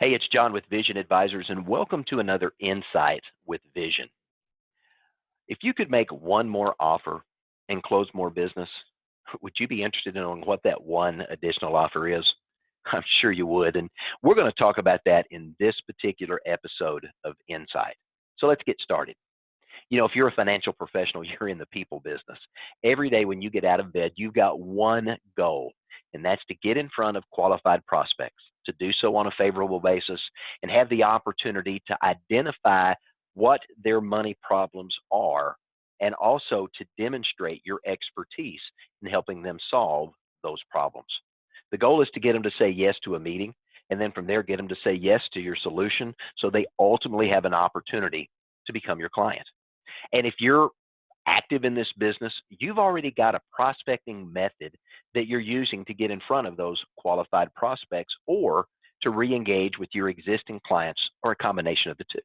Hey, it's John with Vision Advisors, and welcome to another Insight with Vision. If you could make one more offer and close more business, would you be interested in knowing what that one additional offer is? I'm sure you would, and we're going to talk about that in this particular episode of Insight. So let's get started. If you're a financial professional, you're in the people business. Every day when you get out of bed, you've got one goal, and that's to get in front of qualified prospects, to do so on a favorable basis, and have the opportunity to identify what their money problems are, and also to demonstrate your expertise in helping them solve those problems. The goal is to get them to say yes to a meeting, and then from there, get them to say yes to your solution so they ultimately have an opportunity to become your client. And if you're active in this business, you've already got a prospecting method that you're using to get in front of those qualified prospects or to re-engage with your existing clients or a combination of the two.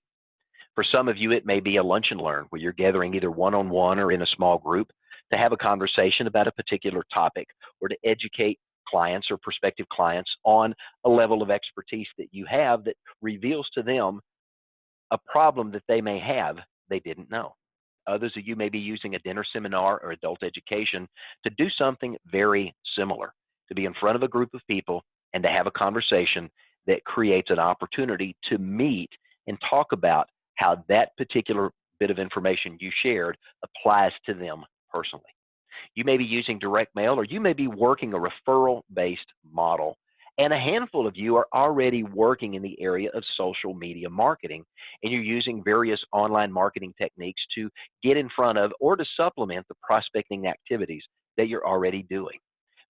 For some of you, it may be a lunch and learn where you're gathering either one-on-one or in a small group to have a conversation about a particular topic or to educate clients or prospective clients on a level of expertise that you have that reveals to them a problem that they may have they didn't know. Others of you may be using a dinner seminar or adult education to do something very similar, to be in front of a group of people and to have a conversation that creates an opportunity to meet and talk about how that particular bit of information you shared applies to them personally. You may be using direct mail, or you may be working a referral-based model, and a handful of you are already working in the area of social media marketing, and you're using various online marketing techniques to get in front of or to supplement the prospecting activities that you're already doing.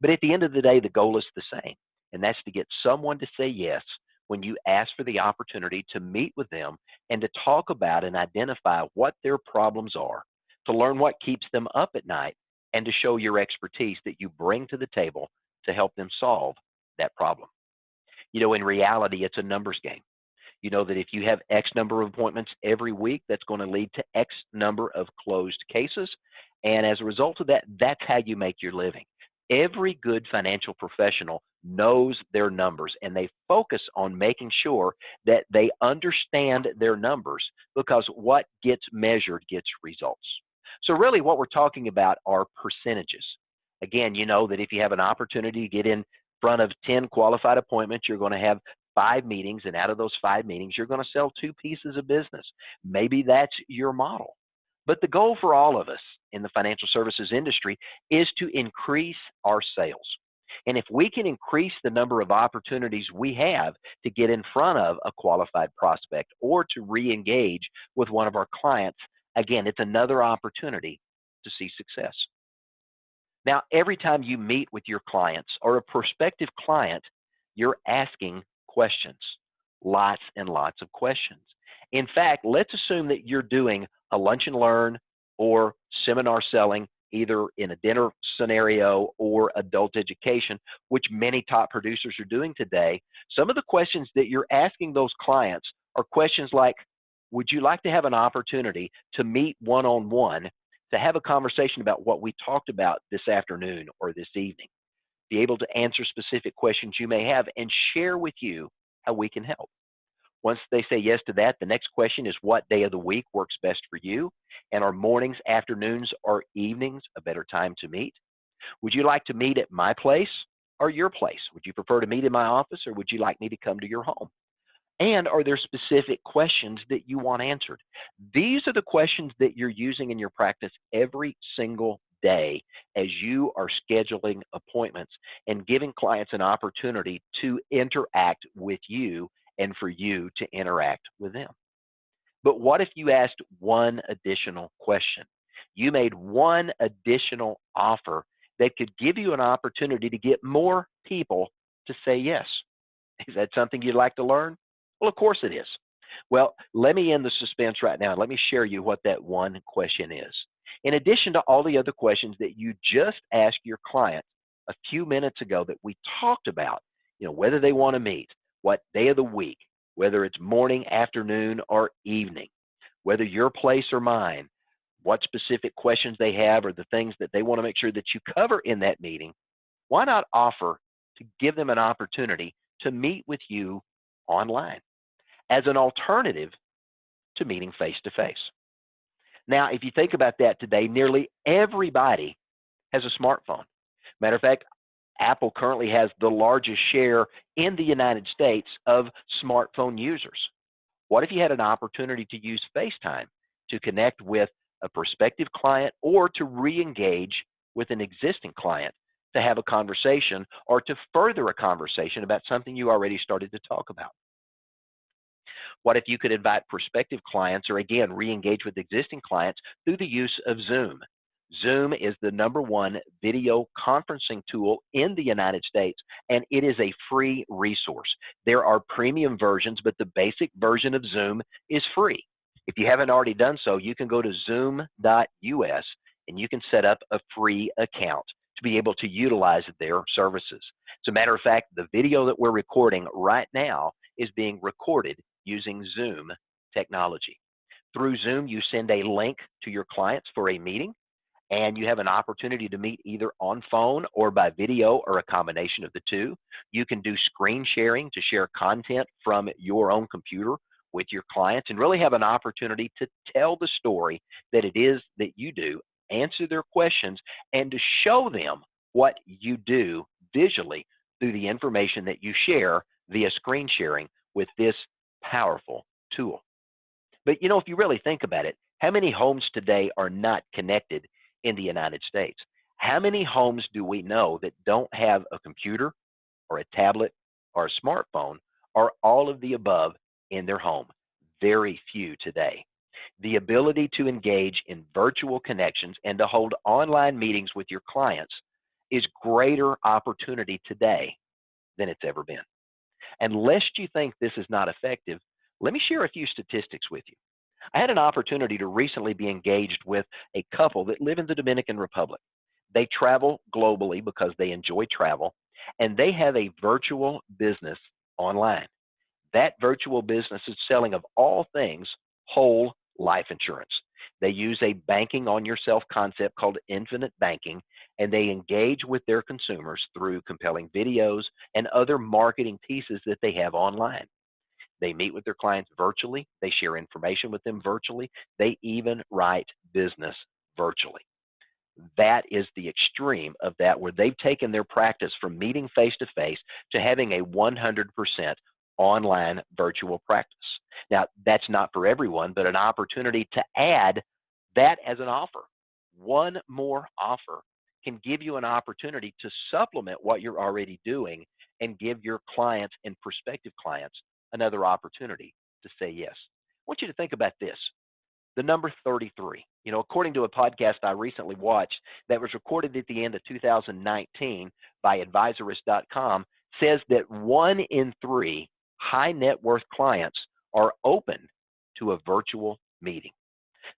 But at the end of the day, the goal is the same, and that's to get someone to say yes when you ask for the opportunity to meet with them and to talk about and identify what their problems are, to learn what keeps them up at night, and to show your expertise that you bring to the table to help them solve that problem. In reality, it's a numbers game. You know that if you have X number of appointments every week, that's going to lead to X number of closed cases. And as a result of that, that's how you make your living. Every good financial professional knows their numbers, and they focus on making sure that they understand their numbers, because what gets measured gets results. So really what we're talking about are percentages. Again, you know that if you have an opportunity to get in front of 10 qualified appointments, you're going to have 5 meetings, and out of those 5 meetings, you're going to sell 2 pieces of business. Maybe that's your model. But the goal for all of us in the financial services industry is to increase our sales. And if we can increase the number of opportunities we have to get in front of a qualified prospect or to re-engage with one of our clients, again, it's another opportunity to see success. Now, every time you meet with your clients or a prospective client, you're asking questions, lots and lots of questions. In fact, let's assume that you're doing a lunch and learn or seminar selling, either in a dinner scenario or adult education, which many top producers are doing today. Some of the questions that you're asking those clients are questions like, would you like to have an opportunity to meet one-on-one to have a conversation about what we talked about this afternoon or this evening? Be able to answer specific questions you may have and share with you how we can help. Once they say yes to that, the next question is, what day of the week works best for you? And are mornings, afternoons, or evenings a better time to meet? Would you like to meet at my place or your place? Would you prefer to meet in my office, or would you like me to come to your home? And are there specific questions that you want answered? These are the questions that you're using in your practice every single day as you are scheduling appointments and giving clients an opportunity to interact with you and for you to interact with them. But what if you asked one additional question? You made one additional offer that could give you an opportunity to get more people to say yes. Is that something you'd like to learn? Well, of course it is. Well, let me end the suspense right now and let me share you what that one question is. In addition to all the other questions that you just asked your client a few minutes ago that we talked about, whether they want to meet, what day of the week, whether it's morning, afternoon, or evening, whether your place or mine, what specific questions they have or the things that they want to make sure that you cover in that meeting, why not offer to give them an opportunity to meet with you online as an alternative to meeting face to face. Now, if you think about that today, nearly everybody has a smartphone. Matter of fact, Apple currently has the largest share in the United States of smartphone users. What if you had an opportunity to use FaceTime to connect with a prospective client or to re-engage with an existing client to have a conversation or to further a conversation about something you already started to talk about? What if you could invite prospective clients or again, re-engage with existing clients through the use of Zoom? Zoom is the #1 video conferencing tool in the United States, and it is a free resource. There are premium versions, but the basic version of Zoom is free. If you haven't already done so, you can go to zoom.us and you can set up a free account to be able to utilize their services. As a matter of fact, the video that we're recording right now is being recorded using Zoom technology. Through Zoom, you send a link to your clients for a meeting, and you have an opportunity to meet either on phone or by video or a combination of the two. You can do screen sharing to share content from your own computer with your clients and really have an opportunity to tell the story that it is that you do, answer their questions, and to show them what you do visually through the information that you share via screen sharing with this powerful tool. But you know, if you really think about it, how many homes today are not connected in the United States? How many homes do we know that don't have a computer or a tablet or a smartphone or all of the above in their home? Very few today. The ability to engage in virtual connections and to hold online meetings with your clients is greater opportunity today than it's ever been. And lest you think this is not effective, let me share a few statistics with you. I had an opportunity to recently be engaged with a couple that live in the Dominican Republic. They travel globally because they enjoy travel, and they have a virtual business online. That virtual business is selling, of all things, whole life insurance. They use a banking on yourself concept called infinite banking, and they engage with their consumers through compelling videos and other marketing pieces that they have online. They meet with their clients virtually. They share information with them virtually. They even write business virtually. That is the extreme of that, where they've taken their practice from meeting face to face to having a 100% online virtual practice. Now, that's not for everyone, but an opportunity to add that as an offer. One more offer can give you an opportunity to supplement what you're already doing and give your clients and prospective clients another opportunity to say yes. I want you to think about this. The number 33, you know, according to a podcast I recently watched that was recorded at the end of 2019 by advisorist.com, says that 1 in 3 high net worth clients are open to a virtual meeting.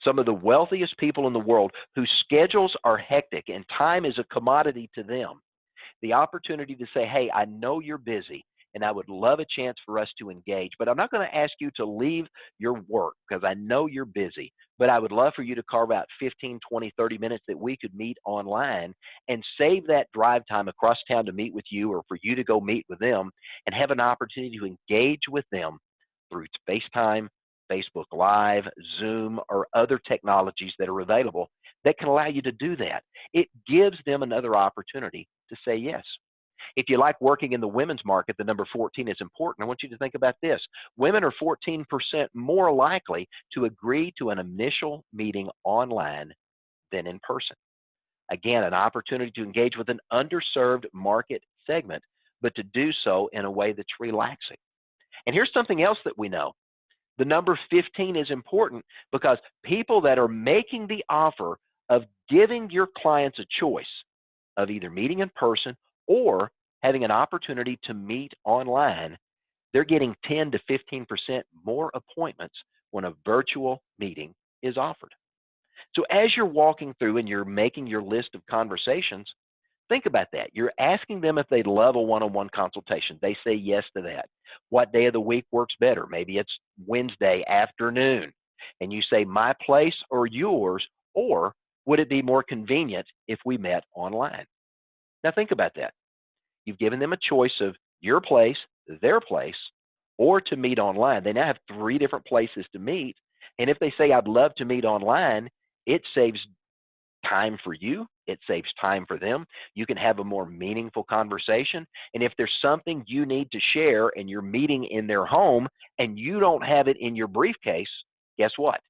Some of the wealthiest people in the world whose schedules are hectic and time is a commodity to them, the opportunity to say, hey, I know you're busy and I would love a chance for us to engage, but I'm not going to ask you to leave your work because I know you're busy, but I would love for you to carve out 15, 20, 30 minutes that we could meet online and save that drive time across town to meet with you or for you to go meet with them and have an opportunity to engage with them through FaceTime, Facebook Live, Zoom, or other technologies that are available that can allow you to do that. It gives them another opportunity to say yes. If you like working in the women's market, the number 14 is important. I want you to think about this. Women are 14% more likely to agree to an initial meeting online than in person. Again, an opportunity to engage with an underserved market segment, but to do so in a way that's relaxing. And here's something else that we know. The number 15 is important because people that are making the offer of giving your clients a choice of either meeting in person or having an opportunity to meet online, they're getting 10 to 15% more appointments when a virtual meeting is offered. So as you're walking through and you're making your list of conversations, think about that. You're asking them if they'd love a one-on-one consultation. They say yes to that. What day of the week works better? Maybe it's Wednesday afternoon. And you say, my place or yours, or would it be more convenient if we met online? Now think about that. You've given them a choice of your place, or to meet online. They now have 3 different places to meet. And if they say, I'd love to meet online, it saves time for you. It saves time for them. You can have a more meaningful conversation. And if there's something you need to share and you're meeting in their home and you don't have it in your briefcase, guess what?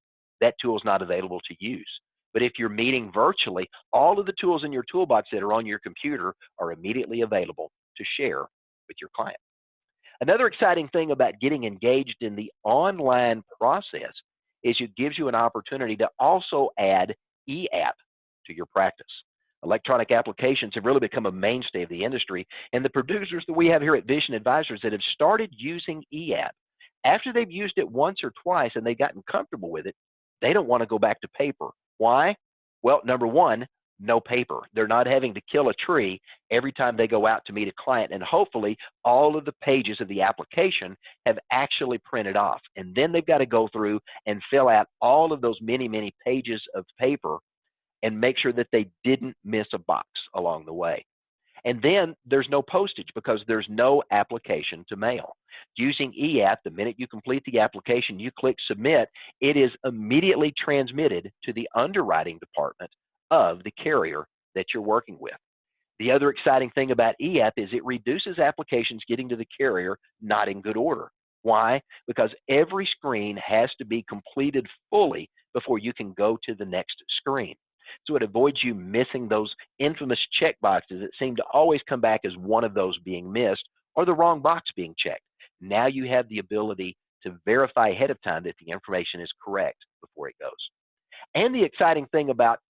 That tool is not available to use. But if you're meeting virtually, all of the tools in your toolbox that are on your computer are immediately available to share with your client. Another exciting thing about getting engaged in the online process is it gives you an opportunity to also add e-app to your practice. Electronic applications have really become a mainstay of the industry, and the producers that we have here at Vision Advisors that have started using e-app, after they've used it once or twice and they've gotten comfortable with it, they don't want to go back to paper. Why? Well, number one, no paper. They're not having to kill a tree every time they go out to meet a client, and hopefully all of the pages of the application have actually printed off. And then they've got to go through and fill out all of those many, many pages of paper and make sure that they didn't miss a box along the way. And then there's no postage because there's no application to mail. Using e-app, the minute you complete the application, you click submit, it is immediately transmitted to the underwriting department of the carrier that you're working with. The other exciting thing about e-app is it reduces applications getting to the carrier not in good order. Why? Because every screen has to be completed fully before you can go to the next screen. So it avoids you missing those infamous check boxes that seem to always come back as one of those being missed or the wrong box being checked. Now you have the ability to verify ahead of time that the information is correct before it goes. And the exciting thing about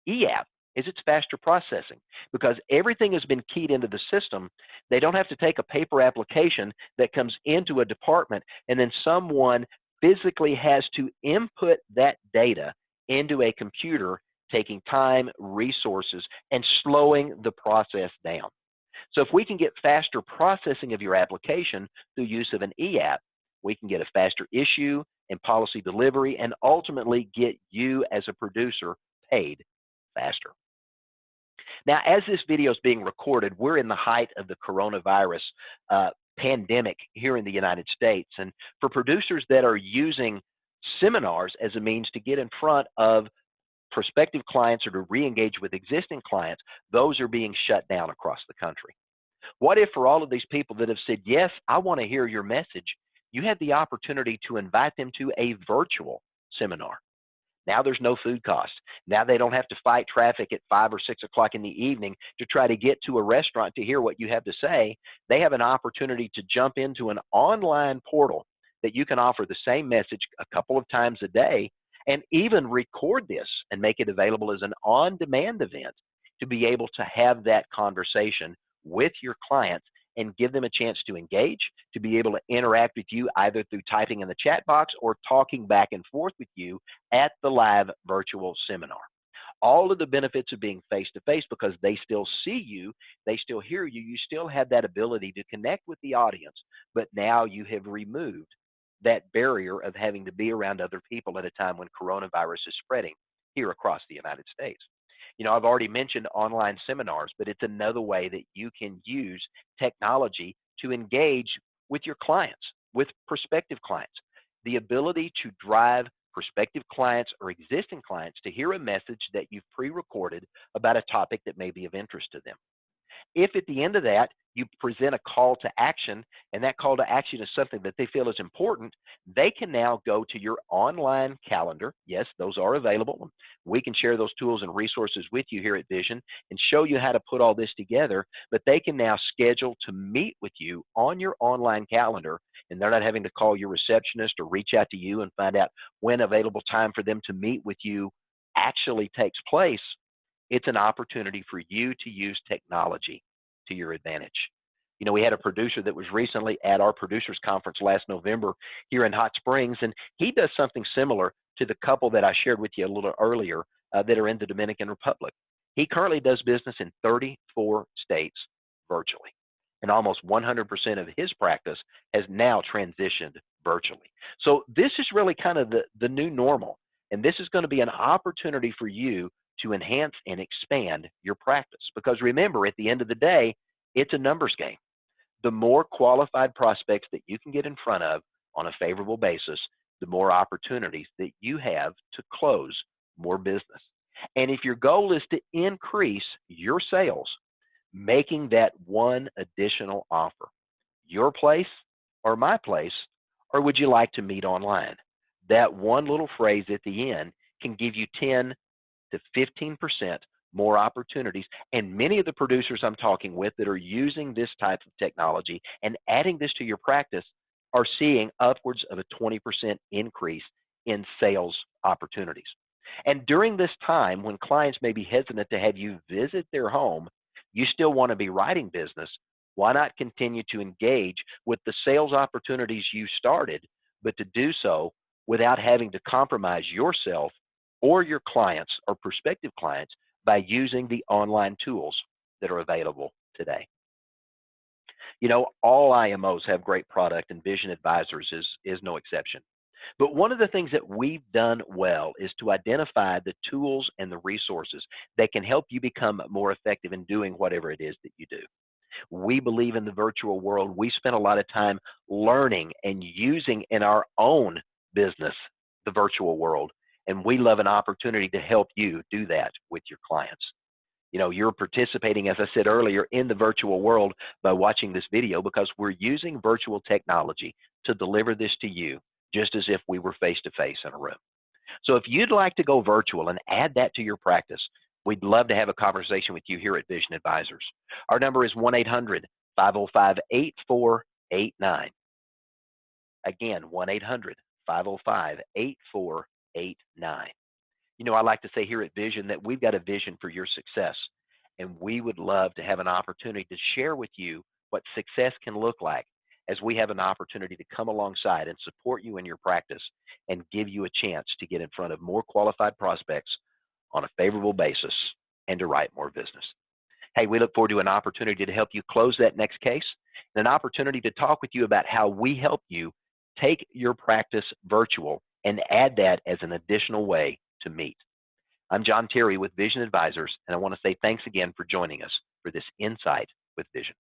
e-app is it's faster processing because everything has been keyed into the system. They don't have to take a paper application that comes into a department and then someone physically has to input that data into a computer, taking time, resources, and slowing the process down. So if we can get faster processing of your application through use of an e-app, we can get a faster issue and policy delivery and ultimately get you as a producer paid faster. Now, as this video is being recorded, we're in the height of the coronavirus pandemic here in the United States. And for producers that are using seminars as a means to get in front of prospective clients or to re-engage with existing clients, those are being shut down across the country. What if for all of these people that have said, yes, I want to hear your message, you have the opportunity to invite them to a virtual seminar? Now there's no food cost. Now they don't have to fight traffic at 5 or 6 o'clock in the evening to try to get to a restaurant to hear what you have to say. They have an opportunity to jump into an online portal that you can offer the same message a couple of times a day and even record this and make it available as an on-demand event to be able to have that conversation with your clients and give them a chance to engage, to be able to interact with you either through typing in the chat box or talking back and forth with you at the live virtual seminar. All of the benefits of being face-to-face because they still see you, they still hear you, you still have that ability to connect with the audience, but now you have removed that barrier of having to be around other people at a time when coronavirus is spreading here across the United States. You know, I've already mentioned online seminars, but it's another way that you can use technology to engage with your clients, with prospective clients. The ability to drive prospective clients or existing clients to hear a message that you've pre-recorded about a topic that may be of interest to them. If at the end of that, you present a call to action, and that call to action is something that they feel is important, they can now go to your online calendar. Yes, those are available. We can share those tools and resources with you here at Vision and show you how to put all this together, but they can now schedule to meet with you on your online calendar, and they're not having to call your receptionist or reach out to you and find out when available time for them to meet with you actually takes place. It's an opportunity for you to use technology to your advantage. You know, we had a producer that was recently at our producers conference last November here in Hot Springs, and he does something similar to the couple that I shared with you a little earlier that are in the Dominican Republic. He currently does business in 34 states virtually, and almost 100% of his practice has now transitioned virtually. So this is really kind of the new normal, and this is going to be an opportunity for you to enhance and expand your practice. Because remember, at the end of the day, it's a numbers game. The more qualified prospects that you can get in front of on a favorable basis, the more opportunities that you have to close more business. And if your goal is to increase your sales, making that one additional offer, your place or my place, or would you like to meet online? That one little phrase at the end can give you 10 to 15% more opportunities. And many of the producers I'm talking with that are using this type of technology and adding this to your practice are seeing upwards of a 20% increase in sales opportunities. And during this time, when clients may be hesitant to have you visit their home, you still want to be writing business. Why not continue to engage with the sales opportunities you started, but to do so without having to compromise yourself or your clients or prospective clients by using the online tools that are available today? You know, all IMOs have great product, and Vision Advisors is no exception. But one of the things that we've done well is to identify the tools and the resources that can help you become more effective in doing whatever it is that you do. We believe in the virtual world. We spend a lot of time learning and using in our own business the virtual world, and we love an opportunity to help you do that with your clients. You know, you're participating, as I said earlier, in the virtual world by watching this video because we're using virtual technology to deliver this to you just as if we were face-to-face in a room. So if you'd like to go virtual and add that to your practice, we'd love to have a conversation with you here at Vision Advisors. Our number is 1-800-505-8489. Again, 1-800-505-8489. You know, I like to say here at Vision that we've got a vision for your success, and we would love to have an opportunity to share with you what success can look like as we have an opportunity to come alongside and support you in your practice and give you a chance to get in front of more qualified prospects on a favorable basis and to write more business. Hey, we look forward to an opportunity to help you close that next case and an opportunity to talk with you about how we help you take your practice virtual and add that as an additional way to meet. I'm John Terry with Vision Advisors, and I want to say thanks again for joining us for this Insight with Vision.